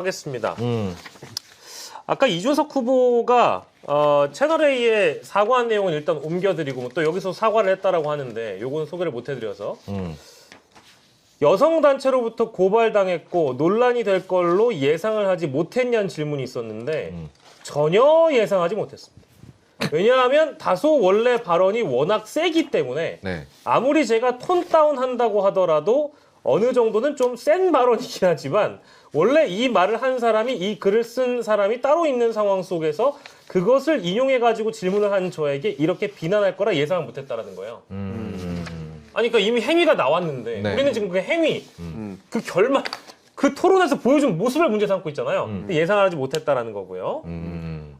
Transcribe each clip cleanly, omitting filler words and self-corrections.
하겠습니다. 아까 이준석 후보가 채널A에 사과한 내용은 일단 옮겨드리고 또 여기서 사과를 했다라고 하는데 요거는 소개를 못 해드려서 여성단체로부터 고발당했고 논란이 될 걸로 예상을 하지 못했냐는 질문이 있었는데 전혀 예상하지 못했습니다. 왜냐하면 다소 원래 발언이 워낙 세기 때문에 네. 아무리 제가 톤 다운 한다고 하더라도 어느 정도는 좀 센 발언이긴 하지만 원래 이 말을 한 사람이 이 글을 쓴 사람이 따로 있는 상황 속에서 그것을 인용해가지고 질문을 한 저에게 이렇게 비난할 거라 예상을 못했다라는 거예요. 아니 그러니까 이미 행위가 나왔는데 네. 우리는 지금 그 행위, 그 결말, 그 토론에서 보여준 모습을 문제 삼고 있잖아요. 근데 예상을 하지 못했다라는 거고요.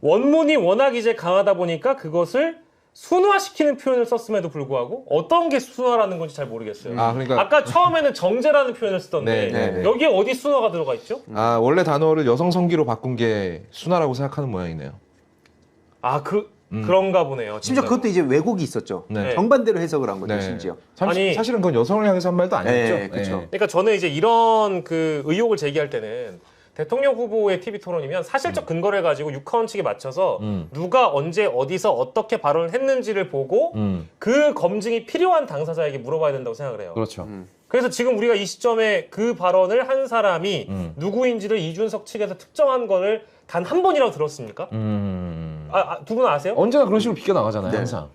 원문이 워낙 이제 강하다 보니까 그것을 순화시키는 표현을 썼음에도 불구하고 어떤 게 순화라는 건지 잘 모르겠어요. 그러니까 아까 처음에는 정제라는 표현을 쓰던데 네. 여기에 어디 순화가 들어가 있죠? 원래 단어를 여성 성기로 바꾼 게 순화라고 생각하는 모양이네요. 그런가 보네요. 심지어 진짜로. 그것도 이제 왜곡이 있었죠. 네. 정반대로 해석을 한 거죠, 네. 심지어. 아니- 사실은 그건 여성을 향해서 한 말도 아니었죠. 네, 그쵸. 그러니까 저는 이제 이런 그 의혹을 제기할 때는 대통령 후보의 TV 토론이면 사실적 근거를 가지고 육하원 측에 맞춰서 누가 언제 어디서 어떻게 발언을 했는지를 보고 그 검증이 필요한 당사자에게 물어봐야 된다고 생각을 해요. 그렇죠. 그래서 지금 우리가 이 시점에 그 발언을 한 사람이 누구인지를 이준석 측에서 특정한 거를 단 한 번이라도 들었습니까? 두 분 아세요? 언제나 그런 식으로 비껴 나가잖아요. 네. 항상.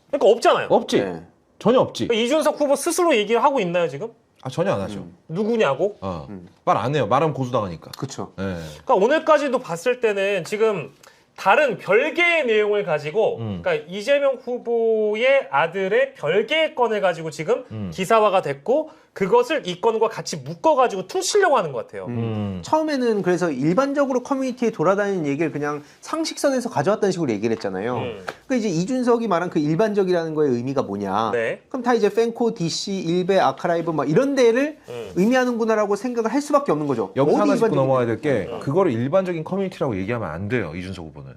그러니까 없잖아요. 없지. 네. 전혀 없지. 이준석 후보 스스로 얘기를 하고 있나요 지금? 전혀 안 하죠. 누구냐고? 말 안 해요. 말하면 고소당하니까. 그쵸. 네. 그러니까 오늘까지도 봤을 때는 지금 다른 별개의 내용을 가지고 그러니까 이재명 후보의 아들의 별개의 건을 가지고 지금 기사화가 됐고 그것을 이 건과 같이 묶어가지고 퉁치려고 하는 것 같아요. 처음에는 그래서 일반적으로 커뮤니티에 돌아다니는 얘기를 그냥 상식선에서 가져왔다는 식으로 얘기를 했잖아요. 그러니까 이제 이준석이 말한 그 일반적이라는 거의 의미가 뭐냐. 네. 그럼 다 이제 팬코, DC, 일베, 아카라이브 막 이런 데를 의미하는구나라고 생각을 할 수밖에 없는 거죠. 여기서 하나 짚고 일반적인- 넘어가야 될 게 그거를 일반적인 커뮤니티라고 얘기하면 안 돼요. 이준석 후보는.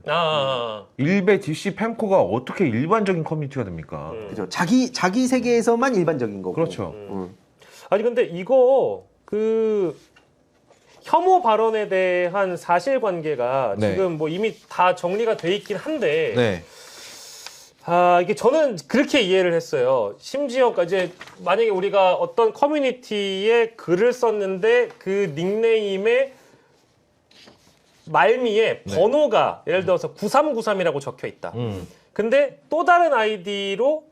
일베, DC, 팸코가 어떻게 일반적인 커뮤니티가 됩니까? 그죠. 자기 세계에서만 일반적인 거고. 그렇죠. 아니 근데 이거 그 혐오 발언에 대한 사실관계가 네. 지금 뭐 이미 다 정리가 돼 있긴 한데 네. 이게 저는 그렇게 이해를 했어요. 심지어 이제 만약에 우리가 어떤 커뮤니티에 글을 썼는데 그 닉네임에 말미에 번호가 예를 들어서 9393이라고 적혀 있다. 근데 또 다른 아이디로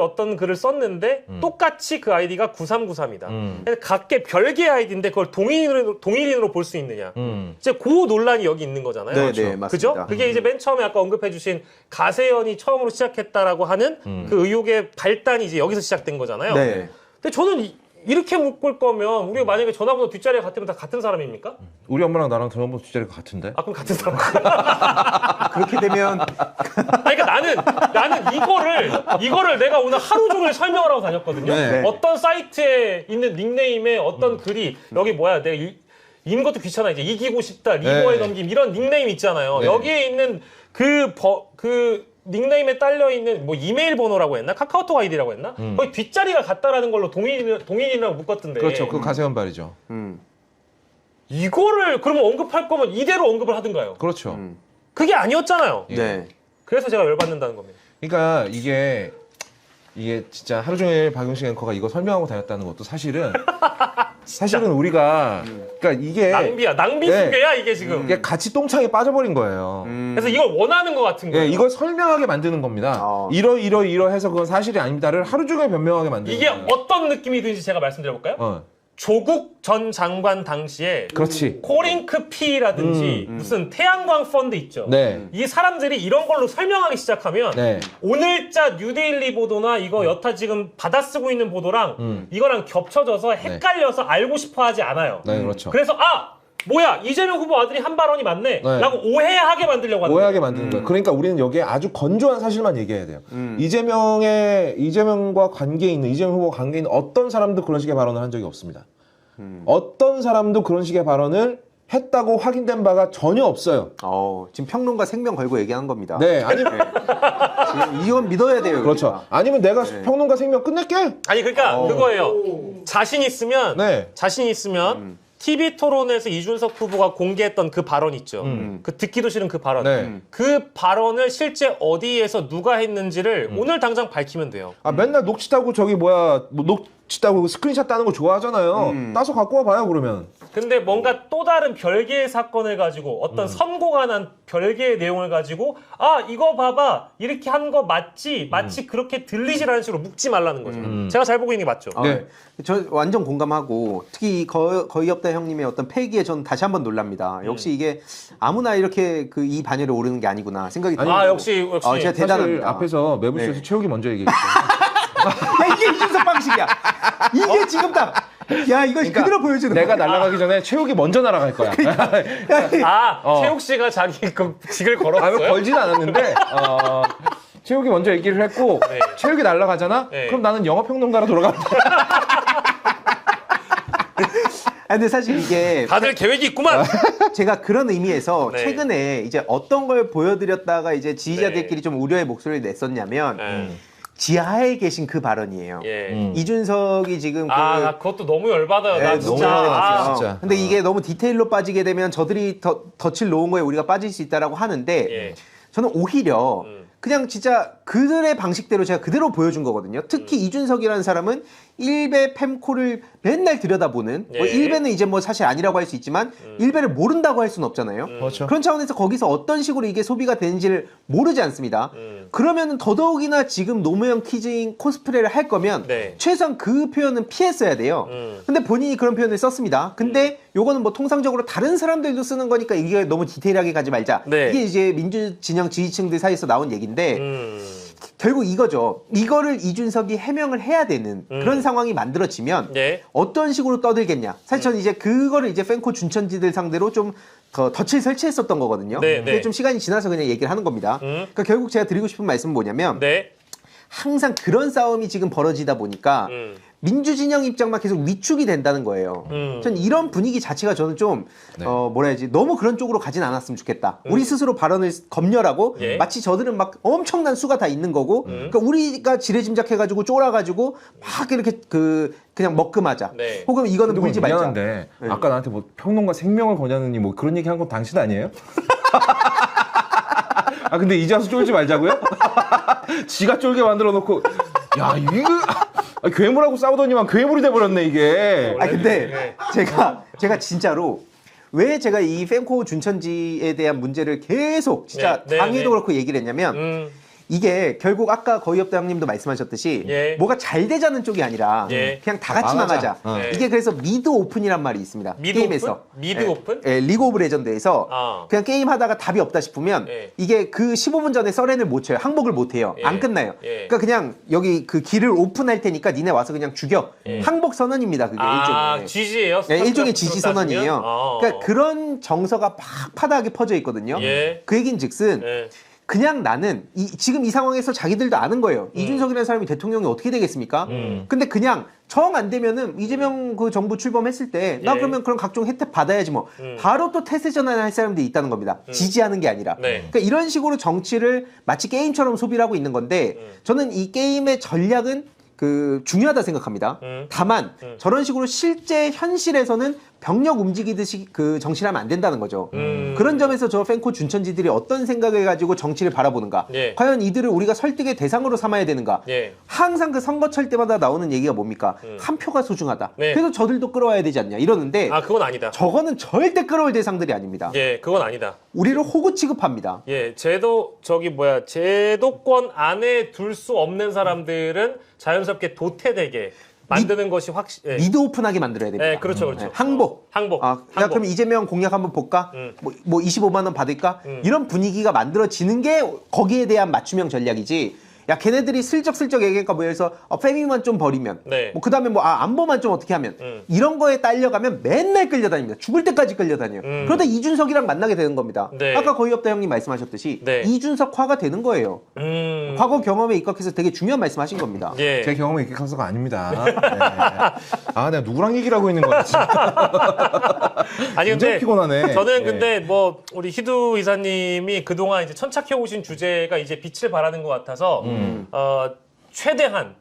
어떤 글을 썼는데 똑같이 그 아이디가 9393이다. 각계 별개의 아이디인데 그걸 동일인으로 볼 수 있느냐. 이제 그 논란이 여기 있는 거잖아요. 네, 그렇죠? 네, 맞습니다. 그죠? 그게 이제 맨 처음에 아까 언급해주신 가세연이 처음으로 시작했다라고 하는 그 의혹의 발단이 이제 여기서 시작된 거잖아요. 네. 근데 저는 이렇게 묶을 거면 우리가 만약에 전화번호 뒷자리가 같으면 다 같은 사람입니까? 우리 엄마랑 나랑 전화번호 뒷자리가 같은데? 그럼 같은 사람. 그렇게 되면 그러니까 나는 이거를 내가 오늘 하루 종일 설명을 하고 다녔거든요. 네. 어떤 사이트에 있는 닉네임에 어떤 글이 여기 뭐야 내가 읽는 것도 귀찮아 이제 이기고 싶다 리버에 네. 넘김 이런 닉네임 있잖아요. 네. 여기에 있는 그 닉네임에 딸려 있는 뭐 이메일 번호라고 했나 카카오톡 아이디라고 했나 거기 뒷자리가 같다라는 걸로 동일이라고 묶었던데. 그렇죠. 그거 가세현 발이죠. 이거를 그러면 언급할 거면 이대로 언급을 하든가요. 그렇죠. 그게 아니었잖아요. 네. 그래서 제가 열받는다는 겁니다. 그러니까 이게 진짜 하루 종일 박용식 앵커가 이거 설명하고 다녔다는 것도 사실은 우리가 그러니까 이게 낭비 네. 수배야 이게 지금. 이게 같이 똥창에 빠져버린 거예요. 그래서 이걸 원하는 것 같은 거예요. 예, 이걸 설명하게 만드는 겁니다. 이러해서 그건 사실이 아닙니다를 하루 종일 변명하게 만드는 이게 거예요. 어떤 느낌이든지 제가 말씀드려볼까요? 조국 전 장관 당시에 그렇지. 코링크 P라든지 무슨 태양광 펀드 있죠. 네. 이 사람들이 이런 걸로 설명하기 시작하면 네. 오늘자 뉴데일리 보도나 이거 여타 지금 받아쓰고 있는 보도랑 이거랑 겹쳐져서 헷갈려서 알고 싶어 하지 않아요. 네, 그렇죠. 그래서 뭐야 이재명 후보 아들이 한 발언이 맞네 네. 라고 오해하게 만들려고 하는 오해하게 거예요. 만드는 거예요. 그러니까 우리는 여기에 아주 건조한 사실만 얘기해야 돼요. 이재명과 관계 있는 이재명 후보와 관계 있는 어떤 사람도 그런 식의 발언을 한 적이 없습니다. 어떤 사람도 그런 식의 발언을 했다고 확인된 바가 전혀 없어요. 지금 평론가 생명 걸고 얘기한 겁니다. 네, 아니면 지금 이건 믿어야 돼요. 그렇죠. 우리가. 아니면 내가 평론가 생명 끝낼게. 아니 그러니까 그거예요. 자신 있으면 네. 자신 있으면 TV 토론에서 이준석 후보가 공개했던 그 발언 있죠. 그 듣기도 싫은 그 발언. 네. 그 발언을 실제 어디에서 누가 했는지를 오늘 당장 밝히면 돼요. 아 맨날 녹취 따고 저기 뭐야 뭐 녹취 따고 스크린샷 따는 거 좋아하잖아요. 따서 갖고 와봐요 그러면. 근데 뭔가 또 다른 별개의 사건을 가지고 어떤 선고가 난 별개의 내용을 가지고 아 이거 봐봐 이렇게 한 거 맞지 마치 그렇게 들리지라는 식으로 묻지 말라는 거죠. 제가 잘 보고 있는 게 맞죠. 네. 저 완전 공감하고 특히 거의 없다 형님의 어떤 패기에 저는 다시 한번 놀랍니다. 역시 이게 아무나 이렇게 그 이 반열에 오르는 게 아니구나 생각이 들어요. 아 역시 제가 사실 대단합니다. 앞에서 매부쇼에서 네. 최욱이 먼저 얘기했죠. 야, 이게 이준석 방식이야. 이게 지금 딱. 야, 이거 그대로 보여주는 내가 거야. 날아가기 전에 최욱이 먼저 날아갈 거야. 아 최욱 씨가 자기 그 직을 아, 걸었어요. 걸진 않았는데 최욱이 먼저 얘기를 했고 네. 최욱이 날아가잖아? 네. 그럼 나는 영화평론가로 돌아간다. 아, 근데 사실 이게 다들 계획이 있구만. 제가 그런 의미에서 네. 최근에 이제 어떤 걸 보여드렸다가 이제 지지자들끼리 좀 우려의 목소리를 냈었냐면 지하에 계신 그 발언이에요. 예. 이준석이 지금 나 그것도 너무 열받아요. 나 네, 진짜. 너무 열받았어요. 진짜. 근데 이게 너무 디테일로 빠지게 되면 저들이 덫을 놓은 거에 우리가 빠질 수 있다라고 하는데 예. 저는 오히려 그냥 진짜 그들의 방식대로 제가 그대로 보여준 거거든요. 특히 이준석이라는 사람은 일베 펨코를 맨날 들여다보는 뭐 예. 일베는 이제 뭐 사실 아니라고 할 수 있지만 일베를 모른다고 할 수는 없잖아요. 그렇죠. 그런 차원에서 거기서 어떤 식으로 이게 소비가 되는지를 모르지 않습니다. 그러면은 더더욱이나 지금 노무현 퀴즈인 코스프레를 할 거면 네. 최소한 그 표현은 피했어야 돼요. 근데 본인이 그런 표현을 썼습니다. 근데 요거는 뭐 통상적으로 다른 사람들도 쓰는 거니까 이게 너무 디테일하게 가지 말자. 네. 이게 이제 민주진영 지지층들 사이에서 나온 얘기인데 결국 이거죠. 이거를 이준석이 해명을 해야 되는 그런 상황이 만들어지면 네. 어떤 식으로 떠들겠냐. 사실 저는 이제 그거를 이제 팬코 준천지들 상대로 좀 덫을 설치했었던 거거든요. 네, 근데 네. 좀 시간이 지나서 그냥 얘기를 하는 겁니다. 그러니까 결국 제가 드리고 싶은 말씀은 뭐냐면 네. 항상 그런 싸움이 지금 벌어지다 보니까 민주진영 입장만 계속 위축이 된다는 거예요. 전 이런 분위기 자체가 저는 좀 뭐라 해야지 너무 그런 쪽으로 가진 않았으면 좋겠다. 우리 스스로 발언을 검열하고 예. 마치 저들은 막 엄청난 수가 다 있는 거고 그러니까 우리가 지레짐작해가지고 쫄아가지고 막 이렇게 그냥 먹금하자. 네. 혹은 이거는 근데 물지 말자. 미안한데 아까 나한테 뭐 평론가 생명을 거냐느니 뭐 그런 얘기 한 건 당신 아니에요? 아 근데 이제 와서 쫄지 말자고요? 지가 쫄게 만들어 놓고 야 이거 괴물하고 싸우더니만 괴물이 돼버렸네 이게. 아 근데 제가 진짜로 왜 제가 이 팬코 준천지에 대한 문제를 계속 진짜 네, 네, 강의도 네. 그렇고 얘기를 했냐면 이게 결국 아까 거의 없다 형님도 말씀하셨듯이 예. 뭐가 잘 되자는 쪽이 아니라 예. 그냥 다 같이 망하자. 망하자. 네. 이게 그래서 미드 오픈이란 말이 있습니다. 미드 게임에서. 오픈? 미드 예, 오픈? 예, 리그 오브 레전드에서 아. 그냥 게임 하다가 답이 없다 싶으면 예. 이게 그 15분 전에 서렌을 못 쳐요. 항복을 못 해요. 예. 안 끝나요. 예. 그러니까 그냥 여기 그 길을 오픈할 테니까 니네 와서 그냥 죽여. 항복 선언입니다. 그게 일종의. GG예요? 네, 일종의 지시 선언이에요. 아. 그러니까 그런 정서가 팍팍하게 퍼져 있거든요. 예. 그 얘긴즉슨 예. 그냥 나는 지금 이 상황에서 자기들도 아는 거예요. 이준석이라는 사람이 대통령이 어떻게 되겠습니까? 근데 그냥 정 안 되면은 이재명 그 정부 출범했을 때 나 예. 그러면 그런 각종 혜택 받아야지 뭐 바로 또 태세 전환할 사람들이 있다는 겁니다. 지지하는 게 아니라. 네. 그러니까 이런 식으로 정치를 마치 게임처럼 소비를 하고 있는 건데 저는 이 게임의 전략은 중요하다 생각합니다. 다만 저런 식으로 실제 현실에서는 병력 움직이듯이 그 정치를 하면 안 된다는 거죠. 그런 점에서 저 팬코 준천지들이 어떤 생각을 가지고 정치를 바라보는가? 예. 과연 이들을 우리가 설득의 대상으로 삼아야 되는가? 예. 항상 그 선거철 때마다 나오는 얘기가 뭡니까? 한 표가 소중하다. 네. 그래서 저들도 끌어와야 되지 않냐 이러는데 아 그건 아니다. 저거는 절대 끌어올 대상들이 아닙니다. 예, 그건 아니다. 우리를 호구 취급합니다. 예, 제도권 안에 둘 수 없는 사람들은 자연스럽게 도태되게 만드는 것이 예. 미드 오픈하게 만들어야 됩니다. 예, 그렇죠, 그렇죠. 항복. 항복. 야, 항복. 그럼 이재명 공약 한번 볼까? 뭐 25만 원 받을까? 이런 분위기가 만들어지는 게 거기에 대한 맞춤형 전략이지. 야, 걔네들이 슬쩍슬쩍 얘기할까 뭐 해서 페미만 좀 버리면 네. 뭐 그다음에 뭐 안보만 좀 어떻게 하면 이런 거에 딸려가면 맨날 끌려다닙니다. 죽을 때까지 끌려다녀요. 그러다 이준석이랑 만나게 되는 겁니다. 네. 아까 거의 없다 형님 말씀하셨듯이 네. 이준석화가 되는 거예요. 과거 경험에 입각해서 되게 중요한 말씀하신 겁니다. 예. 제 경험에 이렇게 가서가 아닙니다. 네. 아 내가 누구랑 얘기를 하고 있는 거야 진짜. 아니 굉장히 근데 피곤하네. 저는 예. 근데 뭐 우리 희두 이사님이 그동안 이제 천착해 오신 주제가 이제 빛을 발하는 것 같아서 최대한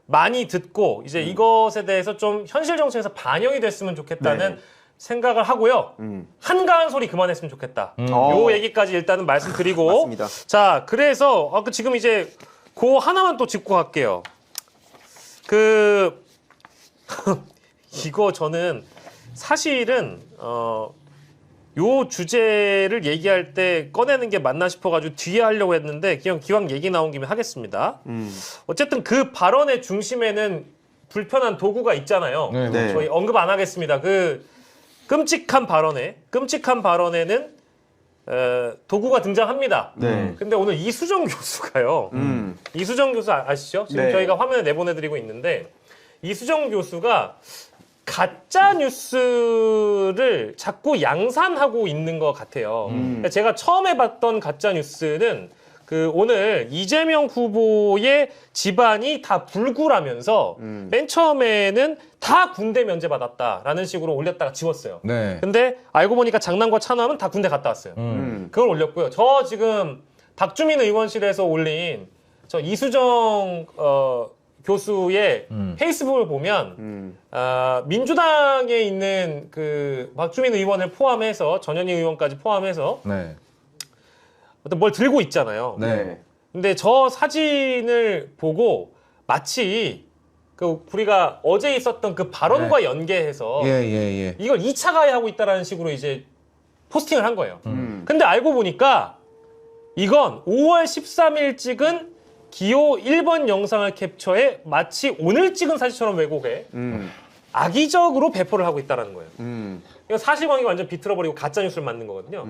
많이 듣고 이제 이것에 대해서 좀 현실 정치에서 반영이 됐으면 좋겠다는 생각을 하고요. 한가한 소리 그만했으면 좋겠다. 요 얘기까지 일단은 말씀드리고 맞습니다. 자, 그래서 지금 이제 그 하나만 또 짚고 갈게요. 이거 저는 사실은 요 주제를 얘기할 때 꺼내는 게 맞나 싶어가지고 뒤에 하려고 했는데 그냥 기왕 얘기 나온 김에 하겠습니다. 어쨌든 그 발언의 중심에는 불편한 도구가 있잖아요. 네, 네. 저희 언급 안 하겠습니다. 그 끔찍한 발언에는 도구가 등장합니다. 네. 근데 오늘 이수정 교수가요. 이수정 교수 아시죠? 지금 네. 저희가 화면에 내보내드리고 있는데 이수정 교수가 가짜 뉴스를 자꾸 양산하고 있는 것 같아요. 제가 처음에 봤던 가짜 뉴스는 오늘 이재명 후보의 집안이 다 불구라면서 맨 처음에는 다 군대 면제 받았다라는 식으로 올렸다가 지웠어요. 네. 근데 알고 보니까 장남과 차남은 다 군대 갔다 왔어요. 그걸 올렸고요. 저 지금 박주민 의원실에서 올린 저 이수정 교수의 페이스북을 보면 민주당에 있는 박주민 의원을 포함해서 전현희 의원까지 포함해서 네. 어떤 뭘 들고 있잖아요. 네. 근데 저 사진을 보고 마치 우리가 어제 있었던 그 발언과 연계해서 예. 이걸 2차 가해하고 있다라는 식으로 이제 포스팅을 한 거예요. 근데 알고 보니까 이건 5월 13일 찍은 기호 1번 영상을 캡처해 마치 오늘 찍은 사진처럼 왜곡해 악의적으로 배포를 하고 있다는 거예요. 이거 사실관계 완전 비틀어버리고 가짜뉴스를 만든 거거든요.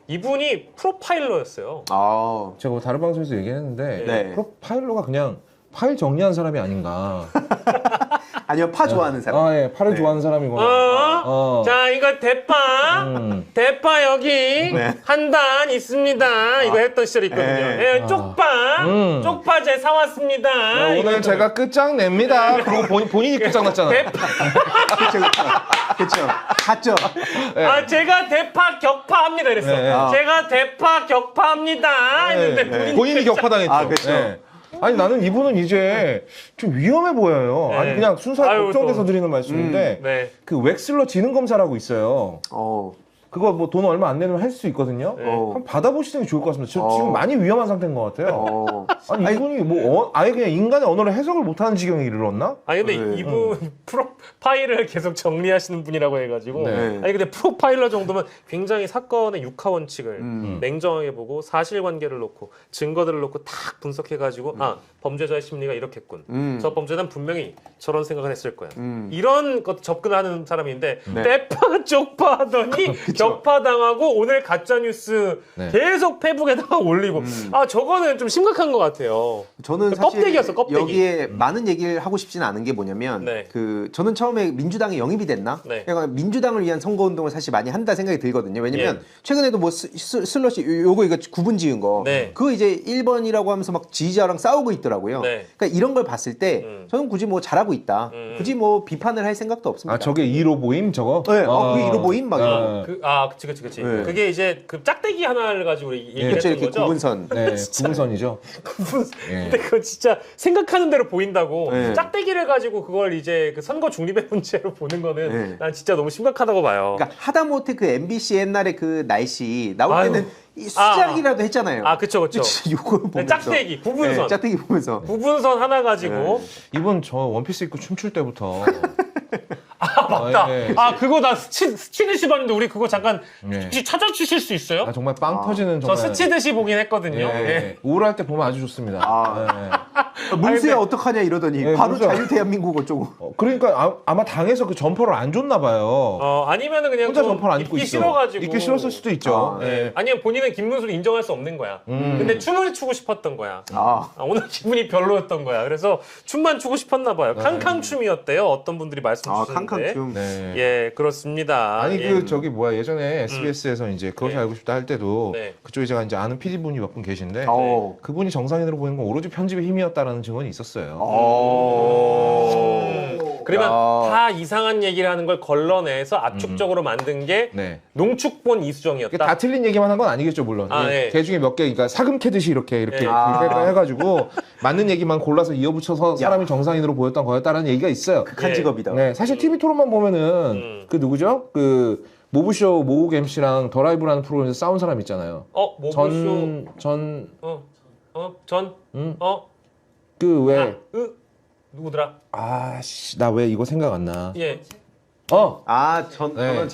이분이 프로파일러였어요. 아, 제가 다른 방송에서 얘기했는데 네. 프로파일러가 그냥 파일 정리한 사람이 아닌가. 아니면 파 좋아하는 사람. 아, 예. 파를 좋아하는 사람이구나. 자, 이거 대파 여기 한 단 있습니다. 이거 했던 시절이 있거든요. 예, 쪽파 제 사왔습니다. 오늘 제가 끝장냅니다. 그리고 본인이 끝장났잖아. 그렇죠. 갔죠. 제가 대파 격파합니다. 이랬어. 네. 제가 대파 격파합니다. 했는데 본인이 격파당했죠. 아, 그렇죠. 네. 아니 나는 이분은 이제 좀 위험해 보여요. 네. 아니 그냥 순수하게 아유, 걱정돼서 또. 드리는 말씀인데 네. 그 웩슬러 지능 검사라고 있어요. 그거 뭐 돈 얼마 안 내면 할 수 있거든요. 한번 받아보시는 게 좋을 것 같습니다. 지금 많이 위험한 상태인 것 같아요. 아니 이분이 뭐 아예 그냥 인간의 언어를 해석을 못하는 지경에 이르렀나? 아니 근데 이분 프로파일을 계속 정리하시는 분이라고 해가지고 네. 아니 근데 프로파일러 정도면 굉장히 사건의 육하 원칙을 냉정하게 보고 사실관계를 놓고 증거들을 놓고 딱 분석해가지고 범죄자의 심리가 이렇겠군. 저 범죄자는 분명히 저런 생각을 했을 거야. 이런 것 접근하는 사람인데 대파 쪽파 하더니 격파당하고 오늘 가짜뉴스 계속 페북에다가 올리고 저거는 좀 심각한 것 같아요. 저는 사실 껍데기였어, 껍데기. 여기에 많은 얘기를 하고 싶지는 않은 게 뭐냐면 저는 처음에 민주당에 영입이 됐나? 그러니까 민주당을 위한 선거운동을 사실 많이 한다 생각이 들거든요. 왜냐면 최근에도 뭐 슬러시 요거 이거 구분 지은 거 그거 이제 1번이라고 하면서 막 지지자랑 싸우고 있더라고요. 그러니까 이런 걸 봤을 때 저는 굳이 뭐 잘하고 있다. 굳이 뭐 비판을 할 생각도 없습니다. 아 저게 1호 보임 저거? 네, 그게 1호 보임 막 이런 거. 그치. 그게 이제 짝대기 하나를 가지고 얘기했던 그렇죠, 이렇게 거죠. 구분선. 네, 구분선이죠. 근데 그거 진짜 생각하는 대로 보인다고 짝대기를 가지고 그걸 이제 선거 중립의 문제로 보는 거는 난 진짜 너무 심각하다고 봐요. 그러니까 하다못해 그 MBC 옛날에 그 날씨 나올 때는 이 수작이라도 했잖아요. 그쵸. 요걸 보면서 짝대기, 구분선. 짝대기 보면서. 구분선 하나 가지고. 이분 저 원피스 입고 춤출 때부터. 맞다. 예. 그거 나 스치듯이 봤는데 우리 그거 잠깐 예. 혹시 찾아주실 수 있어요? 정말 빵 터지는 저 정말. 스치듯이 보긴 했거든요. 예. 우울할 때 보면 아주 좋습니다. 문수야 어떡하냐 이러더니 바로 문수야. 자유대한민국 어쩌고. 그러니까 아마 당에서 그 점퍼를 안 줬나 봐요. 아니면은 그냥 혼자 좀 점퍼를 안 입고 입기 있어. 싫어가지고. 입기 싫었을 수도 있죠. 아니면 본인은 김문수를 인정할 수 없는 거야. 근데 춤을 추고 싶었던 거야. 오늘 기분이 별로였던 거야. 그래서 춤만 추고 싶었나 봐요. 캉캉 춤이었대요. 어떤 분들이 말씀 주셨는데. 캉캉 춤. 네. 예, 그렇습니다. 아니 예전에 SBS에서 이제 그것이 알고 싶다 할 때도 그쪽에 제가 이제 아는 PD 분이 몇 분 계신데 그분이 정상인으로 보이는 건 오로지 편집의 힘이었다라는 증언이 있었어요. 그러면 다 이상한 얘기를 하는 걸 걸러내서 압축적으로 만든 게 네. 농축본 이수정이었다. 다 틀린 얘기만 한 건 아니겠죠, 물론. 네. 개 중에 몇 개, 그러니까 사금 캐듯이 이렇게 해가지고 맞는 얘기만 골라서 이어붙여서 사람이 정상인으로 보였던 거였다라는 얘기가 있어요. 극한 직업이다. 네, 사실 TV 토론만 보면은 그 누구죠? 그 모브쇼 모국 MC랑 더 라이브라는 프로그램에서 싸운 사람 있잖아요. 모브쇼. 그 왜? 누구더라? 아씨, 나 왜 이거 생각 안 나? 예. 네.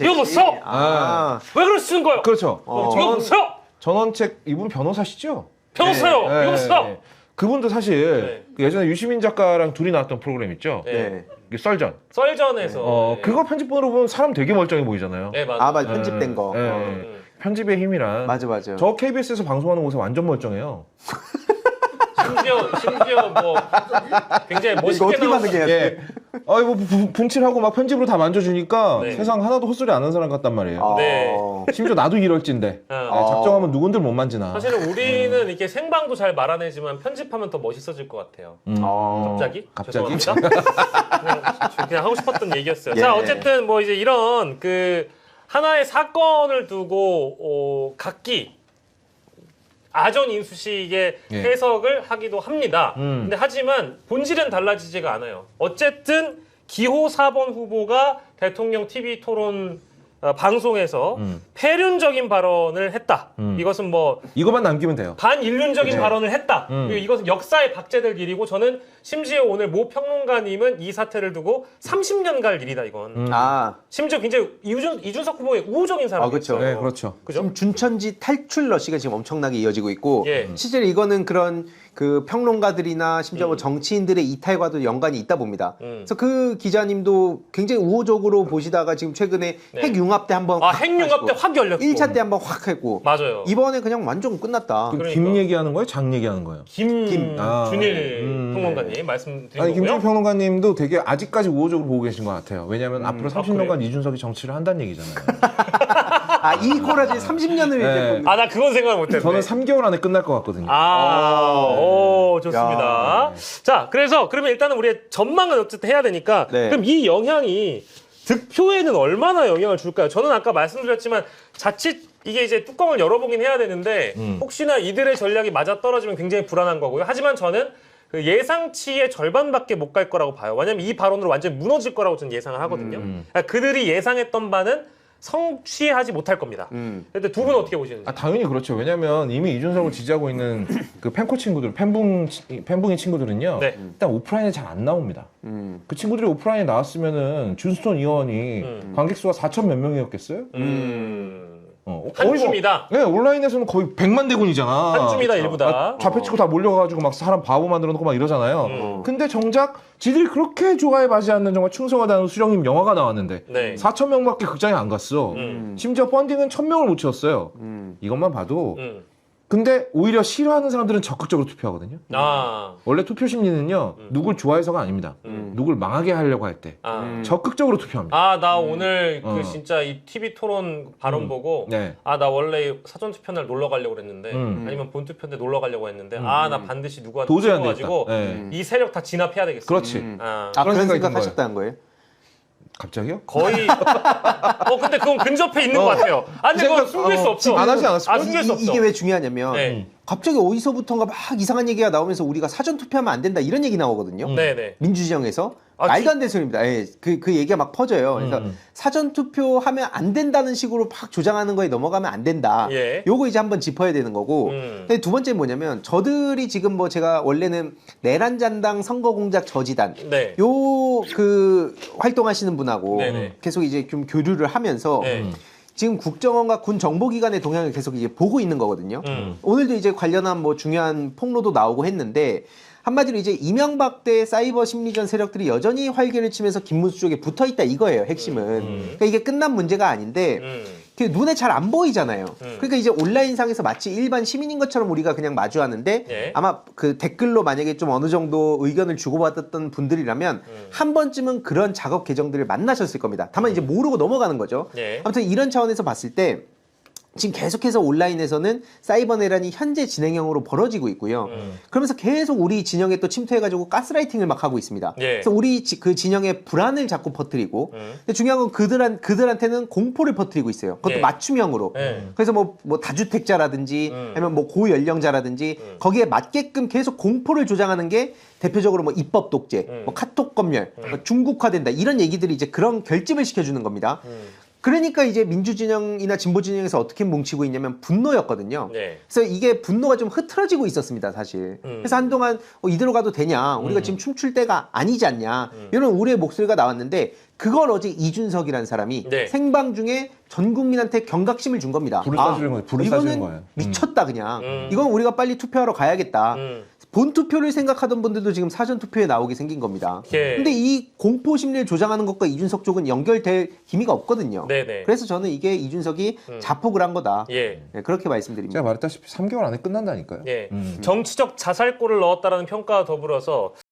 이거 못 써! 왜 그러시는 거예요? 그렇죠. 이거 못 써! 전원책 이분 변호사시죠? 변호사요! 네. 이거 못 써! 네. 그분도 사실 그 예전에 유시민 작가랑 둘이 나왔던 프로그램 있죠? 네. 썰전. 썰전에서. 그거 편집본으로 보면 사람 되게 멀쩡해 보이잖아요. 네, 맞아. 맞아. 편집된 거. 편집의 힘이란. 맞아. 저 KBS에서 방송하는 곳에 완전 멀쩡해요. 심지어 뭐 굉장히 멋있게 어떻게 만든 게 예. 뭐 분칠하고 막 편집으로 다 만져주니까 네. 세상 하나도 헛소리 안 하는 사람 같단 말이에요. 네. 심지어 나도 이럴진데 작정하면 누군들 못 만지나. 사실은 우리는 이렇게 생방도 잘 말아내지만 편집하면 더 멋있어질 것 같아요. 갑자기? 죄송합니다. 그냥 하고 싶었던 얘기였어요. 예. 자, 어쨌든 뭐 이제 이런 그 하나의 사건을 두고 각기 아전 인수식의 해석을 하기도 합니다. 근데 하지만 본질은 달라지지가 않아요. 어쨌든 기호 4번 후보가 대통령 TV 토론 방송에서 폐륜적인 발언을 했다. 이것은 뭐 이것만 남기면 돼요. 반인륜적인 발언을 했다. 그리고 이것은 역사에 박제될 일이고 저는 심지어 오늘 모 평론가님은 이 사태를 두고 30년 갈 일이다 이건. 심지어 굉장히 이준석 후보의 우호적인 사람이었어요. 그렇죠. 네, 그렇죠. 지금 준천지 탈출 러시가 지금 엄청나게 이어지고 있고 예. 실제로 이거는 그런 그 평론가들이나 심지어 뭐 정치인들의 이탈과도 연관이 있다 봅니다. 그래서 그 기자님도 굉장히 우호적으로 보시다가 지금 최근에 핵융합 때 한번 핵융합 때 확 열렸고 1차 때 한번 확 했고 맞아요. 이번에 그냥 완전 끝났다. 김 얘기하는 거예요? 장 얘기하는 거예요? 김준일 평론가님 말씀드린 아니 거고요. 김준일 평론가님도 되게 아직까지 우호적으로 보고 계신 것 같아요. 왜냐하면 앞으로 30년간 이준석이 정치를 한다는 얘기잖아요. 이 코라지 30년을 이제 나 그건 생각을 못했네. 저는 3개월 안에 끝날 것 같거든요. 좋습니다. 자, 그러면 일단은 우리의 전망은 어쨌든 해야 되니까 그럼 이 영향이 득표에는 얼마나 영향을 줄까요? 저는 아까 말씀드렸지만 자칫 이게 이제 뚜껑을 열어보긴 해야 되는데 혹시나 이들의 전략이 맞아떨어지면 굉장히 불안한 거고요. 하지만 저는 그 예상치의 절반밖에 못 갈 거라고 봐요. 왜냐면 이 발언으로 완전히 무너질 거라고 저는 예상을 하거든요. 그러니까 그들이 예상했던 바는 성취하지 못할 겁니다. 근데 두 분은 어떻게 보시는지? 당연히 그렇죠. 왜냐하면 이미 이준석을 지지하고 있는 그 팬코 친구들, 팬붕이 친구들은요. 일단 오프라인에 잘 안 나옵니다. 그 친구들이 오프라인에 나왔으면은 준스톤 의원이 관객 수가 4천 몇 명이었겠어요? 한 줌이다. 네, 온라인에서는 거의 100만 대군이잖아. 한 줌이다 일부다. 좌표 찍고 다 몰려가지고 막 사람 바보 만들어 놓고 막 이러잖아요. 근데 정작 지들이 그렇게 좋아해 받지 않는 정말 충성하다는 수령님 영화가 나왔는데 4천 명밖에 극장에 안 갔어. 심지어 펀딩은 1,000명을 못 채웠어요. 이것만 봐도. 근데 오히려 싫어하는 사람들은 적극적으로 투표하거든요. 원래 투표 심리는요, 누굴 좋아해서가 아닙니다. 누굴 망하게 하려고 할 때 적극적으로 투표합니다. 나 오늘 그 진짜 이 TV 토론 발언 보고 나 원래 사전 투표날 놀러 가려고 그랬는데 아니면 본 투표 때 놀러 가려고 했는데 나 반드시 누구한테 찍어가지고 이 세력 다 진압해야 되겠어. 그렇지. 그런 생각 하셨다는 거예요? 갑자기요? 거의. 근데 그건 근접해 있는 것 같아요. 근데 그건 숨길 수 없죠. 안 하지 않았을까요? 숨길 수 없죠. 이게 왜 중요하냐면 갑자기 어디서부턴가 막 이상한 얘기가 나오면서 우리가 사전 투표하면 안 된다 이런 얘기 나오거든요. 민주지정에서 말도 안 되는 소리입니다. 그 얘기가 막 퍼져요. 그래서 사전 투표하면 안 된다는 식으로 막 조장하는 거에 넘어가면 안 된다. 요거 이제 한번 짚어야 되는 거고. 근데 두 번째는 뭐냐면 저들이 지금 뭐 제가 원래는 내란잔당 선거공작 저지단 요 그 활동하시는 분하고 계속 이제 좀 교류를 하면서 지금 국정원과 군 정보기관의 동향을 계속 이제 보고 있는 거거든요. 오늘도 이제 관련한 뭐 중요한 폭로도 나오고 했는데 한마디로 이제 이명박 때 사이버 심리전 세력들이 여전히 활개를 치면서 김문수 쪽에 붙어 있다 이거예요, 핵심은. 그러니까 이게 끝난 문제가 아닌데 그게 눈에 잘 안 보이잖아요. 그러니까 이제 온라인상에서 마치 일반 시민인 것처럼 우리가 그냥 마주하는데 아마 그 댓글로 만약에 좀 어느 정도 의견을 주고받았던 분들이라면 한 번쯤은 그런 작업 계정들을 만나셨을 겁니다. 다만 이제 모르고 넘어가는 거죠. 아무튼 이런 차원에서 봤을 때 지금 계속해서 온라인에서는 사이버 내란이 현재 진행형으로 벌어지고 있고요. 그러면서 계속 우리 진영에 또 침투해가지고 가스라이팅을 막 하고 있습니다. 예. 그래서 우리 그 진영에 불안을 자꾸 퍼뜨리고, 근데 중요한 건 그들한테는 공포를 퍼뜨리고 있어요. 그것도 예. 맞춤형으로. 그래서 뭐 다주택자라든지 아니면 뭐 고연령자라든지 거기에 맞게끔 계속 공포를 조장하는 게 대표적으로 뭐 입법 독재, 뭐 카톡 검열, 뭐 중국화된다 이런 얘기들이 이제 그런 결집을 시켜주는 겁니다. 그러니까 이제 민주진영이나 진보진영에서 어떻게 뭉치고 있냐면 분노였거든요. 네. 그래서 이게 분노가 좀 흐트러지고 있었습니다, 사실. 그래서 한동안 이대로 가도 되냐, 우리가 지금 춤출 때가 아니지 않냐, 이런 우리의 목소리가 나왔는데 그걸 어제 이준석이라는 사람이 네. 생방 중에 전 국민한테 경각심을 준 겁니다. 불을 써주는 거예요. 불을 써주는 이거는 거예요. 미쳤다 그냥. 이건 우리가 빨리 투표하러 가야겠다. 본 투표를 생각하던 분들도 지금 사전 투표에 나오게 생긴 겁니다. 예. 근데 이 공포 심리를 조장하는 것과 이준석 쪽은 연결될 기미가 없거든요. 네네. 그래서 저는 이게 이준석이 자폭을 한 거다. 예. 네, 그렇게 말씀드립니다. 제가 말했다시피 3개월 안에 끝난다니까요. 예. 정치적 자살골을 넣었다라는 평가와 더불어서